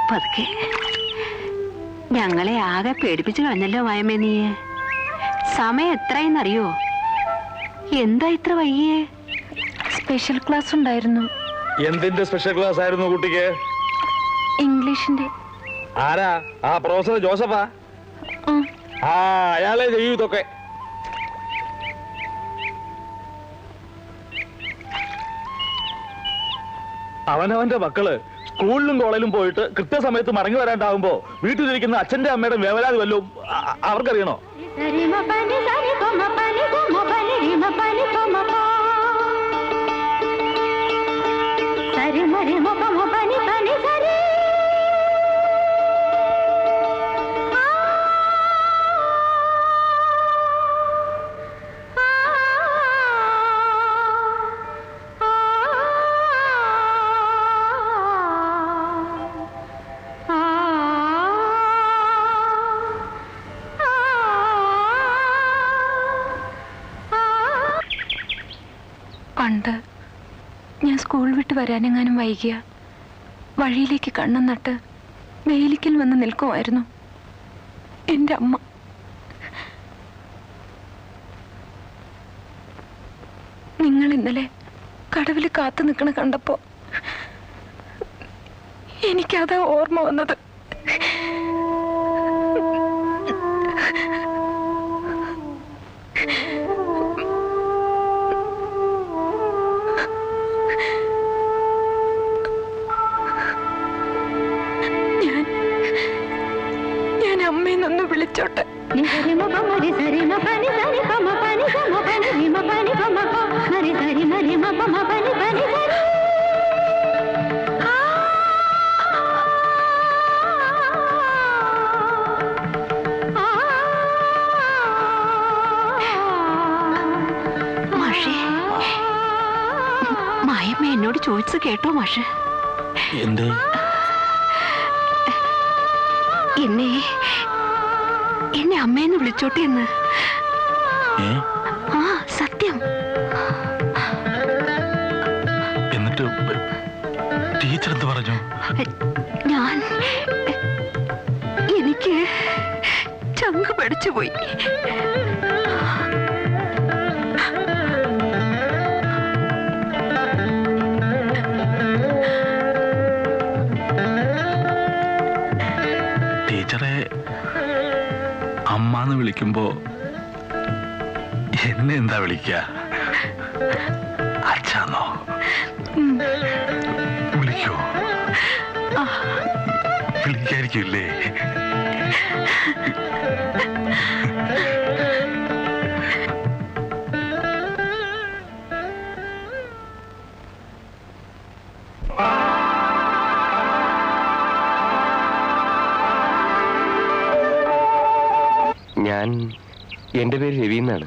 പതുക്കെ. ഞങ്ങളെ ആകെ പേടിപ്പിച്ചു കളഞ്ഞല്ലോ മായമ്മേ നീയെ. സമയം എത്രയെന്നറിയോ? എന്താ ഇത്ര വൈകിയേ? സ്പെഷ്യൽ ക്ലാസ് ഉണ്ടായിരുന്നു. എന്തിന്റെ സ്പെഷ്യൽ ക്ലാസ് ആയിരുന്നു കുട്ടിക്ക്? ഇംഗ്ലീഷിന്റെ. ആരാ? ആ പ്രൊഫസർ ജോസഫാ? ആ, അയാളെ ചെയ്യൂ ഇതൊക്കെ. അവനവന്റെ മക്കള് സ്കൂളിലും കോളേജിലും പോയിട്ട് കൃത്യസമയത്ത് മടങ്ങി വരാണ്ടാവുമ്പോ വീട്ടിലിരിക്കുന്ന അച്ഛന്റെ അമ്മയുടെ വേവലാതി വല്ലതും അവർക്കറിയണോ? പണ്ട് ഞാൻ സ്കൂൾ വിട്ട് വരാനെങ്ങാനും വൈകിയ വഴിയിലേക്ക് കണ്ണും നട്ട് വേലിക്കൽ വന്ന് നിൽക്കുമായിരുന്നു എൻ്റെ അമ്മ. നിങ്ങൾ ഇന്നലെ കടവിൽ കാത്തു നിൽക്കണ കണ്ടപ്പോ എനിക്കതാ ഓർമ്മ വന്നത്. ഞാൻ അമ്മയെന്നൊന്ന് വിളിച്ചോട്ടെ. മായമ്മ എന്നോട് ചോദിച്ചു കേട്ടോ മാഷ്? എന്തേ? എന്നെ അമ്മയെന്ന് വിളിച്ചോട്ടെ എന്ന്. ആ, സത്യം. എന്നിട്ട് ടീച്ചർ എന്ത് പറഞ്ഞു? എനിക്ക് ചങ്ക് പഠിച്ചു പോയി. ടീച്ചറെ അമ്മാന്ന് വിളിക്കുമ്പോ എന്നെ എന്താ വിളിക്ക? അച്ഛാന്നോ വിളിക്കോ? വിളിക്കായിരിക്കില്ലേ? എന്റെ പേര് രവി എന്നാണ്.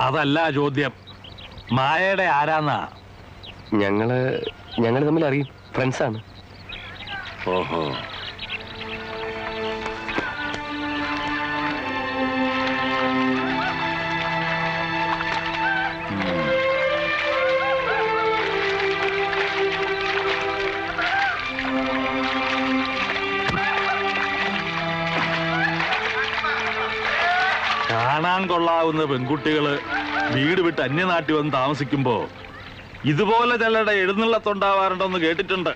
അതല്ല ചോദ്യം, മായയുടെ ആരാന്നാ? ഞങ്ങള് തമ്മിൽ അറിയും, ഫ്രണ്ട്സാണ്. ഓഹോ. കാണാൻ കൊള്ളാവുന്ന പെൺകുട്ടികള് വീട് വിട്ട് അന്യനാട്ടിൽ വന്ന് താമസിക്കുമ്പോ ഇതുപോലെ ചിലരുടെ എഴുന്നള്ളത്തുണ്ടാവാറുണ്ടെന്ന് കേട്ടിട്ടുണ്ട്.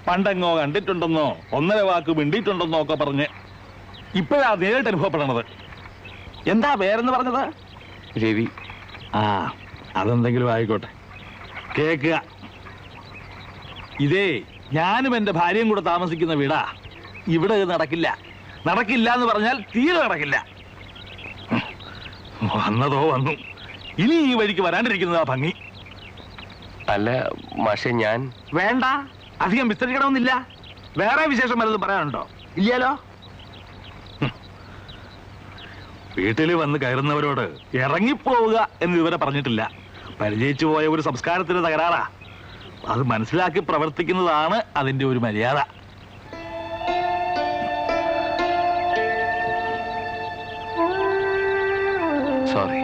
പണ്ടെങ്ങോ കണ്ടിട്ടുണ്ടെന്നോ ഒന്നര വാക്ക് മിണ്ടിയിട്ടുണ്ടെന്നോ ഒക്കെ പറഞ്ഞ് ഇപ്പോഴാ നേരിട്ട് അനുഭവപ്പെടണത്. എന്താ പേരെന്ന് പറഞ്ഞത്? രവി. ആ, അതെന്തെങ്കിലും ആയിക്കോട്ടെ. കേക്കുക, ഇതേ ഞാനും എന്റെ ഭാര്യയും കൂടെ താമസിക്കുന്ന വീടാ. ഇവിടെ നടക്കില്ല. നടക്കില്ല എന്ന് പറഞ്ഞാൽ തീരെ നടക്കില്ല. വന്നതോ വന്നു, ഇനി ഈ വഴിക്ക് വരാണ്ടിരിക്കുന്നതാ ഭംഗി. അല്ല മാഷെ, ഞാൻ വേണ്ട, അധികം വിസ്തരിക്കണമെന്നില്ല. വേറെ വിശേഷം വല്ലതും പറയാനുണ്ടോ? ഇല്ലല്ലോ. വീട്ടിൽ വന്ന് കയറുന്നവരോട് ഇറങ്ങിപ്പോവുക എന്ന് ഇതുവരെ പറഞ്ഞിട്ടില്ല. പരിചയിച്ചു പോയ ഒരു സംസ്കാരത്തിന് തകരാറാ. അത് മനസ്സിലാക്കി പ്രവർത്തിക്കുന്നതാണ് അതിന്റെ ഒരു മര്യാദ. സോറി.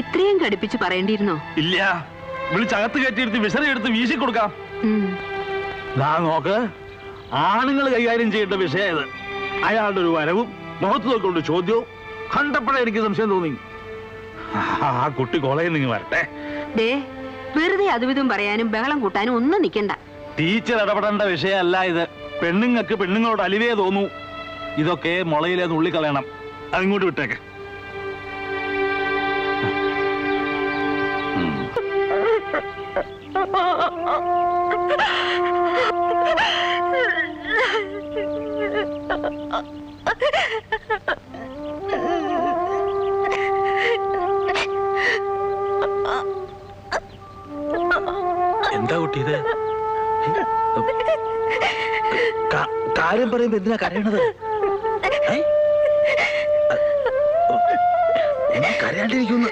ഇത്രയും കടുപ്പിച്ച് പറയേണ്ടിയിരുന്നോ? ഇല്ല, വിളിച്ചകത്ത് കയറ്റിയെടുത്ത് വിസറി എടുത്ത് വീശി കൊടുക്കാം. നോക്ക്, ആണുങ്ങൾ കൈകാര്യം ചെയ്യേണ്ട വിഷയം ഇത്. അയാളുടെ ഒരു വരവും മുഖത്ത് നോക്കിക്കൊണ്ട് ചോദ്യവും കണ്ടപ്പോഴേ എനിക്ക് സംശയം തോന്നി. ആ കുട്ടി കോളേജിൽ നിങ്ങൾ വരട്ടെ. വെറുതെ അതുവിധം പറയാനും ബഹളം കൂട്ടാനും ഒന്നും നിൽക്കണ്ട. ടീച്ചർ ഇടപെടേണ്ട വിഷയമല്ല ഇത്. പെണ്ണുങ്ങൾക്ക് പെണ്ണുങ്ങളോട് അലിവേ തോന്നൂ. ഇതൊക്കെ മുളയിലെ നുള്ളിക്കളയണം. അതിങ്ങോട്ട് വിട്ടേക്ക്. എന്താ കുട്ടി ഇത്? കാര്യം പറയുമ്പോ എന്തിനാ കരയണത്? കരയാണ്ടിരിക്കുന്നു.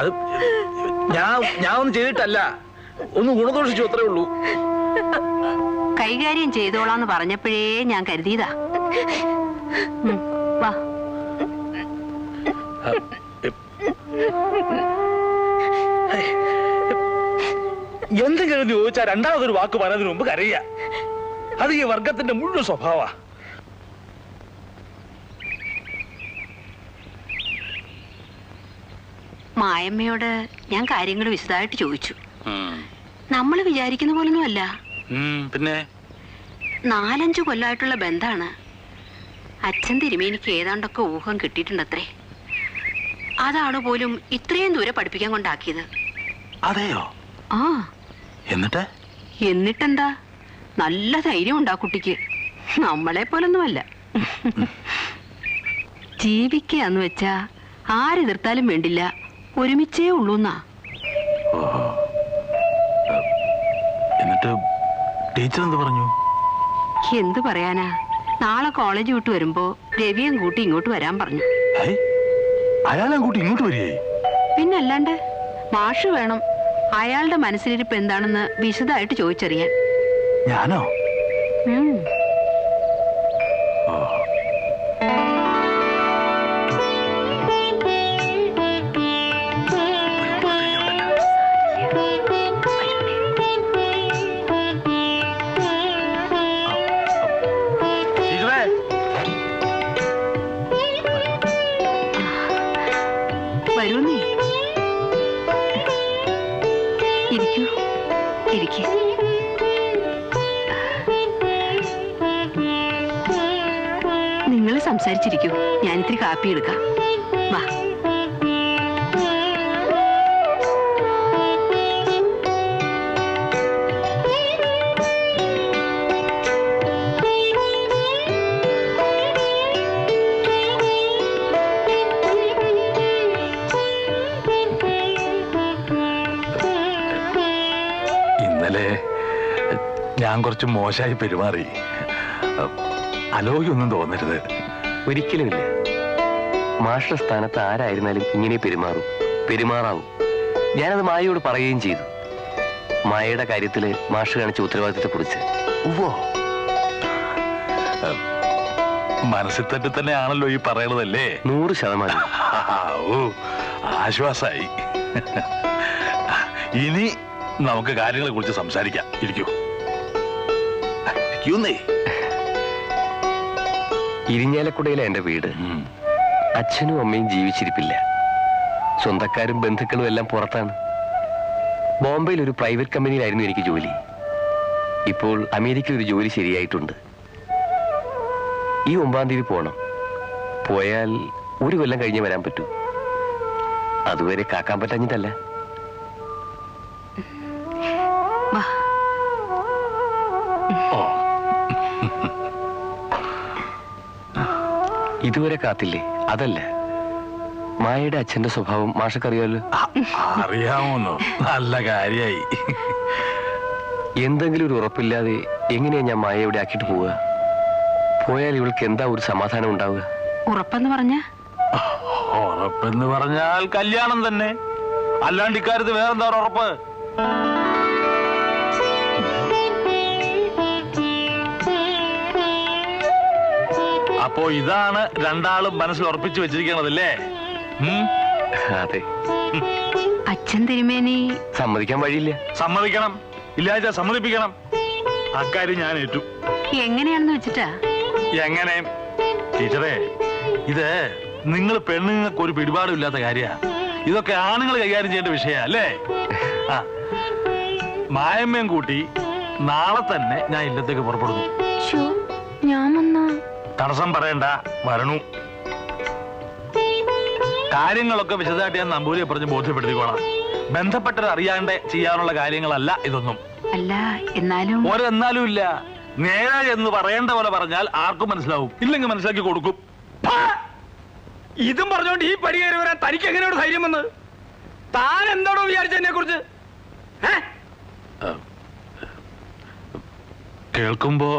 അത് ഞാൻ ഒന്നും ചെയ്തിട്ടല്ല, ഒന്ന് ഗുണദോഷിച്ചു, അത്രേ ഉള്ളൂ. കൈകാര്യം ചെയ്തോളാന്ന് പറഞ്ഞപ്പോഴേ ഞാൻ കരുതിയതാ. വാ. എന്തെങ്കിലും ചോദിച്ചാൽ രണ്ടാമതൊരു വാക്ക് പറയുന്നതിന് മുമ്പ് കരയുക. അത് ഈ വർഗത്തിന്റെ മുഴുവൻ സ്വഭാവ. മായമ്മയോട് ഞാൻ കാര്യങ്ങൾ വിശദമായിട്ട് ചോദിച്ചു. നമ്മൾ വിചാരിക്കുന്ന പോലൊന്നും അല്ല. പിന്നെ 4-5 കൊല്ലമായിട്ടുള്ള ബന്ധാണ്. അച്ഛൻ തിരുമേനിക്ക് ഏതാണ്ടൊക്കെ ഊഹം കിട്ടിയിട്ടുണ്ടത്രേ. അതാണ് പോലും ഇത്രയും ദൂരെ പഠിപ്പിക്കാൻ കൊണ്ടാക്കിയത്. അതെയോ? ആ. എന്നിട്ടെന്താ? നല്ല ധൈര്യം ഉണ്ടാ കുട്ടിക്ക്. നമ്മളെ പോലൊന്നുമല്ല. ജീവിക്കാന്ന് വെച്ചാ ആരെതിർത്താലും വേണ്ടില്ല, ഒരുമിച്ചേ ഉള്ളൂന്നാ. എന്നിട്ട് ടീച്ചർ എന്ത് പറഞ്ഞു? എന്ത് പറയാനാ, നാളെ കോളേജ് വിട്ട് വരുമ്പോ രവിയും കൂട്ടി ഇങ്ങോട്ട് വരാൻ പറഞ്ഞു. അയാളെ കൂട്ടി ഇങ്ങോട്ട് വരികയെ? പിന്നല്ലാണ്ട്. മാഷ് വേണം അയാളുടെ മനസ്സിലിരിപ്പ് എന്താണെന്ന് വിശദമായിട്ട് ചോദിച്ചറിയാൻ. ഞാനോ? നിങ്ങൾ സംസാരിച്ചിരിക്കൂ, ഞാനിത്തിരി കാപ്പി എടുക്കാം. വാ. ഇന്നലെ ഞാൻ കുറച്ച് മോശമായി പെരുമാറി. അലോഗ്യൊന്നും തോന്നരുത്. ഒരിക്കലുമില്ല. മാഷുടെ സ്ഥാനത്ത് ആരായിരുന്നാലും ഇങ്ങനെ പെരുമാറാവും. ഞാനത് മായയോട് പറയുകയും ചെയ്തു. മായയുടെ കാര്യത്തില് മാഷ് കാണിച്ച ഉത്തരവാദിത്തത്തെ കുറിച്ച്. മനസ്സിൽ തട്ടി തന്നെയാണല്ലോ ഈ പറയണതല്ലേ? 100%. ആശ്വാസായി. ഇനി നമുക്ക് കാര്യങ്ങളെ കുറിച്ച് സംസാരിക്കാം. ഇരിക്കൂ. ഇരിഞ്ഞാലക്കുടയിലെ എന്റെ വീട്. അച്ഛനും അമ്മയും ജീവിച്ചിരിപ്പില്ല. സ്വന്തക്കാരും ബന്ധുക്കളും എല്ലാം പുറത്താണ്. ബോംബെയിൽ ഒരു പ്രൈവറ്റ് കമ്പനിയിലായിരുന്നു എനിക്ക് ജോലി. ഇപ്പോൾ അമേരിക്കയിൽ ഒരു ജോലി ശരിയായിട്ടുണ്ട്. ഈ 9-ാം തീയതി പോണം. പോയാൽ 1 കൊല്ലം കഴിഞ്ഞേ വരാൻ പറ്റൂ. അതുവരെ കാക്കാൻ പറ്റാഞ്ഞിട്ടല്ല. ഇതുവരെ കാത്തില്ലേ? അതല്ല, മായയുടെ അച്ഛന്റെ സ്വഭാവം മാഷക്കറിയാലോ. അറിയാമോന്നോ? നല്ല കാര്യായി. എന്തെങ്കിലും ഒരു ഉറപ്പില്ലാതെ എങ്ങനെയാ ഞാൻ മായ ഇവിടെ ആക്കിയിട്ട് പോവുക? പോയാൽ ഇവൾക്ക് എന്താ ഒരു സമാധാനം ഉണ്ടാവുക? ഉറപ്പെന്ന് പറഞ്ഞാൽ കല്യാണം തന്നെ. അല്ലാണ്ട് ഇക്കാര്യത്ത് വേറെന്താ ഉറപ്പ്? അപ്പോ ഇതാണ് രണ്ടാളും മനസ്സിൽ ഉറപ്പിച്ചു വെച്ചിരിക്കണതല്ലേ? അതെ. അച്ഛൻ തിരുമേനി സമ്മതിക്കാൻ വഴിയില്ല. സമ്മതിക്കണം, ഇല്ലാച്ച സമ്മതിപ്പിക്കണം. അക്കാര്യം ഞാൻ ഏറ്റു. എങ്ങനെയാണെന്ന് വെച്ചിട്ടാ? എങ്ങനെ ടീച്ചറേ, ഇത് നിങ്ങൾ പെണ്ണുങ്ങൾക്ക് ഒരു പിടിപാടും ഇല്ലാത്ത കാര്യ. ഇതൊക്കെ ആണുങ്ങൾ കൈകാര്യം ചെയ്യേണ്ട വിഷയ അല്ലേ? ആ, മായമ്മയും കൂട്ടി നാളെ തന്നെ ഞാൻ ഇല്ലത്തേക്ക് പുറപ്പെടുന്നു. ഞാൻ വന്നാ തടസ്സം പറയണ്ട, വരണു. കാര്യങ്ങളൊക്കെ വിശദമായിട്ട് ഞാൻ നമ്പൂരിയെ പറഞ്ഞ് ബോധ്യപ്പെടുത്തിക്കോളാം. ബന്ധപ്പെട്ടവർ അറിയാണ്ട് ചെയ്യാനുള്ള കാര്യങ്ങളല്ല ഇതൊന്നും. അല്ല, എന്നാലും ഒരെന്നാലും ഇല്ല. നേരെ എന്ന് പറയേണ്ട പോലെ പറഞ്ഞാൽ ആർക്കും മനസ്സിലാവും, ഇല്ലെങ്കിൽ മനസ്സിലാക്കി കൊടുക്കും. ഇതും പറഞ്ഞോണ്ട് ഈ പടി കയറി വരാൻ തനിക്ക് എങ്ങനെയോട് ധൈര്യം വന്ന്? താൻ എന്താണോ വിചാരിച്ചതിനെ കുറിച്ച്? കേൾക്കുമ്പോ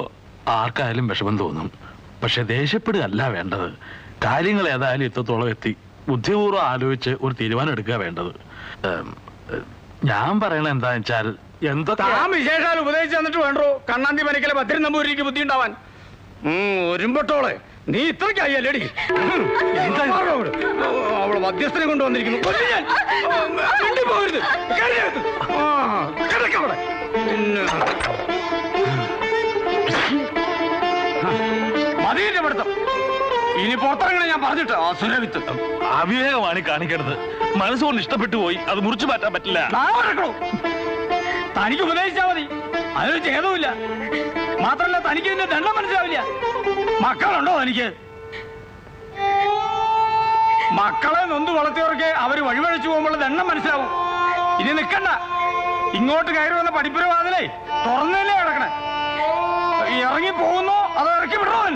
ആർക്കായാലും വിഷമം തോന്നും. പക്ഷെ ദേഷ്യപ്പെടുകയല്ല വേണ്ടത്. കാര്യങ്ങൾ ഏതായാലും ഇത്രത്തോളം എത്തി. ബുദ്ധിപൂർവ്വം ആലോചിച്ച് ഒരു തീരുമാനം എടുക്കുക വേണ്ടത്. ഞാൻ പറയണ എന്താന്ന് വെച്ചാൽ, എന്തൊക്കെ താൻ വിശേഷാൽ ഉപദേശിച്ചു തന്നിട്ട് വേണ്ടോ കണ്ണാന്തി മനക്കലെ ഭദ്രൻ നമ്പൂരിക്ക് ബുദ്ധി ഉണ്ടാവാൻ? ഒരുമ്പട്ടോളെ, നീ ഇത്രയ്ക്കായില്ലേടി? അവള് മധ്യസ്ഥനെ കൊണ്ടുവന്നിരിക്കുന്നു. പോകരുത്, കിടക്കവിടെ. മതിയുടെ പഠിത്തം ഇനി പുറത്തിറങ്ങണ ഞാൻ പറഞ്ഞിട്ട് അസുരവിത്ത്. അവിവേകമാണ് കാണിക്കരുത്. മനസ്സുകൊണ്ട് ഇഷ്ടപ്പെട്ടു പോയി, അത് മുറിച്ചു മാറ്റാൻ പറ്റില്ല. തനിക്ക് ഉപദേശിച്ചാ മതി, അതൊരു ഛേദവുമില്ല. മാത്രല്ല തനിക്ക് ഇതിന്റെ ദണ്ഡം മനസ്സിലാവില്ല. മക്കളുണ്ടോ തനിക്ക്? മക്കളെ നൊന്ത് വളർത്തിയവർക്ക് അവര് വഴിവഴിച്ചു പോകുമ്പോൾ ദണ്ഡം മനസ്സിലാവും. ഇനി നിൽക്കണ്ട, ഇങ്ങോട്ട് കയറി വന്ന പഠിപ്പുര വാതിലേ തുറന്നല്ലേ കിടക്കണേ. ഇറങ്ങി പോകുന്നോ അതോ ഇറക്കി വിടണോ തന്നെ?